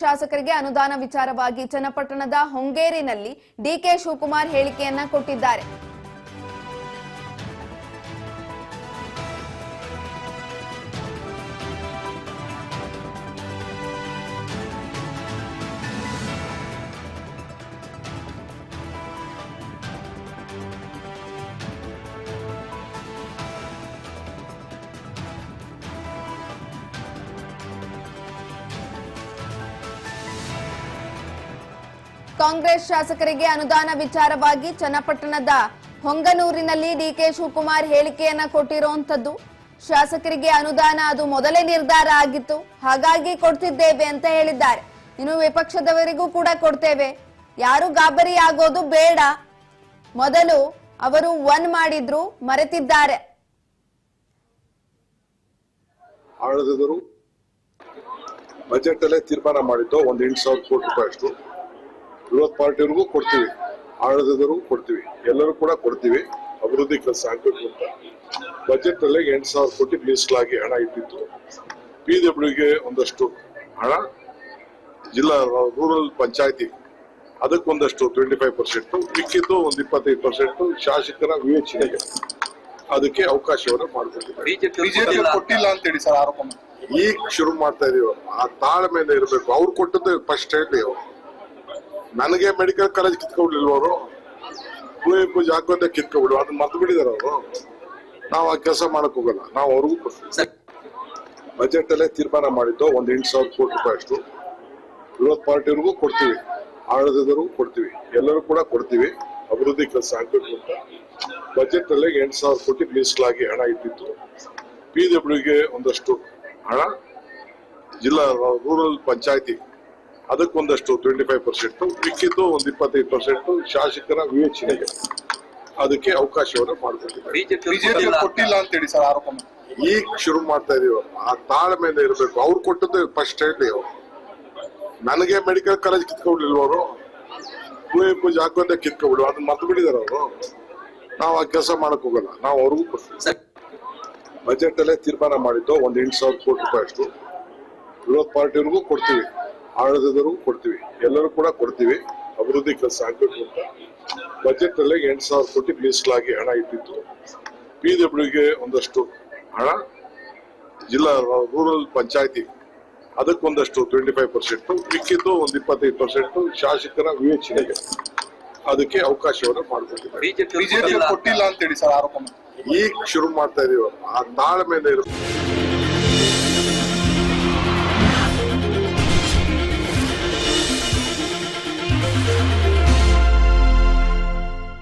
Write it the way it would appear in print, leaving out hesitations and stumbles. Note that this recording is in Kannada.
ಶಾಸಕರಿಗೆ ಅನುದಾನ ವಿಚಾರವಾಗಿ ಚನ್ನಪಟ್ಟಣದ ಹೊಂಗೇರಿನಲ್ಲಿ ಡಿಕೆ ಶಿವಕುಮಾರ್ ಹೇಳಿಕೆಯನ್ನ ಕೊಟ್ಟಿದ್ದಾರೆ. ಕಾಂಗ್ರೆಸ್ ಶಾಸಕರಿಗೆ ಅನುದಾನ ವಿಚಾರವಾಗಿ ಚನ್ನಪಟ್ಟಣದ ಹೊಂಗನೂರಿನಲ್ಲಿ ಡಿಕೆ ಶಿವಕುಮಾರ್ ಹೇಳಿಕೆಯನ್ನ ಕೊಟ್ಟಿರುವಂತದ್ದು. ಶಾಸಕರಿಗೆ ಅನುದಾನ ಅದು ಮೊದಲೇ ನಿರ್ಧಾರ ಆಗಿತ್ತು, ಹಾಗಾಗಿ ಕೊಡ್ತಿದ್ದೇವೆ ಅಂತ ಹೇಳಿದ್ದಾರೆ. ಇನ್ನು ವಿಪಕ್ಷದವರಿಗೂ ಕೂಡ ಕೊಡ್ತೇವೆ, ಯಾರು ಗಾಬರಿ ಆಗೋದು ಬೇಡ, ಮೊದಲು ಅವರು ಮಾಡಿದ್ರು ಮರೆತಿದ್ದಾರೆ. ಆಡಳಿತರು ಬಜೆಟ್ ಅಲ್ಲೇ ತೀರ್ಮಾನ ಮಾಡಿದ್ದು 8,000 ಕೋಟಿ ರೂಪಾಯಿ ಅಷ್ಟು ವಿರೋಧ ಪಾರ್ಟಿಯವರಿಗೂ ಕೊಡ್ತೀವಿ, ಆಡಳಿತದವರಿಗೂ ಕೊಡ್ತೀವಿ, ಎಲ್ಲರೂ ಕೂಡ ಕೊಡ್ತೀವಿ. ಅಭಿವೃದ್ಧಿ ಕೆಲಸ ಆಗ್ಬೇಕು ಅಂತ ಬಜೆಟ್ ಅಲ್ಲೇ 8,000 ಕೋಟಿ ಮೀಸಲಾಗಿ ಹಣ ಇಟ್ಟಿತ್ತು. PWಗೆ ಒಂದಷ್ಟು ಹಣ, ಜಿಲ್ಲಾ ರೂರಲ್ ಪಂಚಾಯತಿ ಅದಕ್ಕೊಂದಷ್ಟು 25%, ಮಿಕ್ಕಿದ್ದು 25% ಶಾಸಕರ ವಿವೇಚನೆಗೆ ಅದಕ್ಕೆ ಅವಕಾಶವನ್ನು ಮಾಡಿಕೊಟ್ಟಿದ್ದಾರೆ. ಬಿಜೆಪಿ ಕೊಟ್ಟಿಲ್ಲ ಅಂತ ಹೇಳಿ ಸರ್ ಆರೋಪ ಈಗ ಶುರು ಮಾಡ್ತಾ ಇದೀವಿ. ಆ ತಾಳ್ಮೆಯಿಂದ ಇರಬೇಕು. ಅವ್ರು ಕೊಟ್ಟದ್ದು ಫಸ್ಟ್ ಹೇಳಿ. ನನಗೆ ಮೆಡಿಕಲ್ ಕಾಲೇಜ್ ಕಿತ್ಕೊಬಿಡ್ಲಿಲ್ವ ಅವರು? ಕುವೆಂಪು ಜಾಗವಂತ ಕಿತ್ಕೊಬಿಡು, ಅದನ್ನ ಮರ್ತು ಬಿಟ್ಟಿದಾರ ಅವರು. ನಾವು ಆ ಕೆಲಸ ಮಾಡಕ್ ಹೋಗಲ್ಲ, ನಾವು ಅವ್ರಿಗೂ ಕೊಡ್ತೀವಿ. ಬಜೆಟ್ ಅಲ್ಲೇ ತೀರ್ಮಾನ ಮಾಡಿದ್ದು 8,000 ಕೋಟಿ ರೂಪಾಯಿ ಅಷ್ಟು ವಿರೋಧ ಪಾರ್ಟಿಯವರಿಗೂ ಕೊಡ್ತೀವಿ, ಆಡಳಿತದವರಿಗೂ ಕೊಡ್ತೀವಿ, ಎಲ್ಲರೂ ಕೂಡ ಕೊಡ್ತೀವಿ. ಅಭಿವೃದ್ಧಿ ಕೆಲಸ ಆಗ್ಬೇಕು ಅಂತ ಬಜೆಟ್ ಅಲ್ಲೇ 8,000 ಕೋಟಿ ಮೀಸಲಾಗಿ ಹಣ ಇಟ್ಟಿತ್ತು. PWಗೆ ಒಂದಷ್ಟು ಹಣ, ಜಿಲ್ಲಾ ರೂರಲ್ ಪಂಚಾಯತಿ ಅದಕ್ಕೊಂದಷ್ಟು 25%, ಮಿಕ್ಕಿದ್ದು 25% ಶಾಸಕರ ವಿವೇಚನೆಗೆ ಅದಕ್ಕೆ ಅವಕಾಶವನ್ನು ಮಾಡಿಕೊಟ್ಟಿದ್ದಾರೆ. ಬಿಜೆಪಿ ಕೊಟ್ಟಿಲ್ಲ ಅಂತ ಹೇಳಿ ಸರ್ ಆರೋಪ ಈಗ ಶುರು ಮಾಡ್ತಾ ಇದೀವಿ. ಆ ತಾಳ್ಮೆಯಿಂದ ಇರಬೇಕು. ಅವ್ರು ಕೊಟ್ಟದ್ದು ಫಸ್ಟ್ ಹೇಳಿ. ನನಗೆ ಮೆಡಿಕಲ್ ಕಾಲೇಜ್ ಕಿತ್ಕೊಬಿಡ್ಲಿಲ್ವ ಅವರು? ಕುವೆಂಪು ಜಾಗವಂತ ಕಿತ್ಕೊಬಿಡು, ಅದನ್ನ ಮರ್ತು ಬಿಟ್ಟಿದಾರ ಅವರು. ನಾವು ಆ ಕೆಲಸ ಮಾಡಕ್ ಹೋಗಲ್ಲ, ನಾವು ಅವ್ರಿಗೂ ಕೊಡ್ತೀವಿ. ಬಜೆಟ್ ಅಲ್ಲೇ ತೀರ್ಮಾನ ಮಾಡಿದ್ದು 8,000 ಕೋಟಿ ರೂಪಾಯಿ ಅಷ್ಟು ವಿರೋಧ ಪಾರ್ಟಿಯವರಿಗೂ ಕೊಡ್ತೀವಿ, ಆಡಳಿತದವರಿಗೂ ಕೊಡ್ತೀವಿ, ಎಲ್ಲರೂ ಕೂಡ ಕೊಡ್ತೀವಿ. ಅಭಿವೃದ್ಧಿ ಕೆಲಸ ಆಗ್ಬೇಕು ಅಂತ ಬಜೆಟ್ ಅಲ್ಲೇ 8,000 ಕೋಟಿ ಮೀಸಲಾಗಿ ಹಣ ಇಟ್ಟಿತ್ತು. PWಗೆ ಒಂದಷ್ಟು ಹಣ, ಜಿಲ್ಲಾ ರೂರಲ್ ಪಂಚಾಯತಿ ಅದಕ್ಕೊಂದಷ್ಟು 25%, ಮಿಕ್ಕಿದ್ದು 25% ಶಾಸಕರ ವಿವೇಚನೆಗೆ ಅದಕ್ಕೆ ಅವಕಾಶವನ್ನು ಮಾಡಿಕೊಟ್ಟಿದ್ದಾರೆ. ಬಿಜೆಪಿ ಕೊಟ್ಟಿಲ್ಲ ಅಂತ ಹೇಳಿ ಸರ್ ಆರೋಪ ಈಗ ಶುರು ಮಾಡ್ತಾ ಇದೀವಿ. ಆ ತಾಳ್ಮೆಯಿಂದ ಇರಬೇಕು.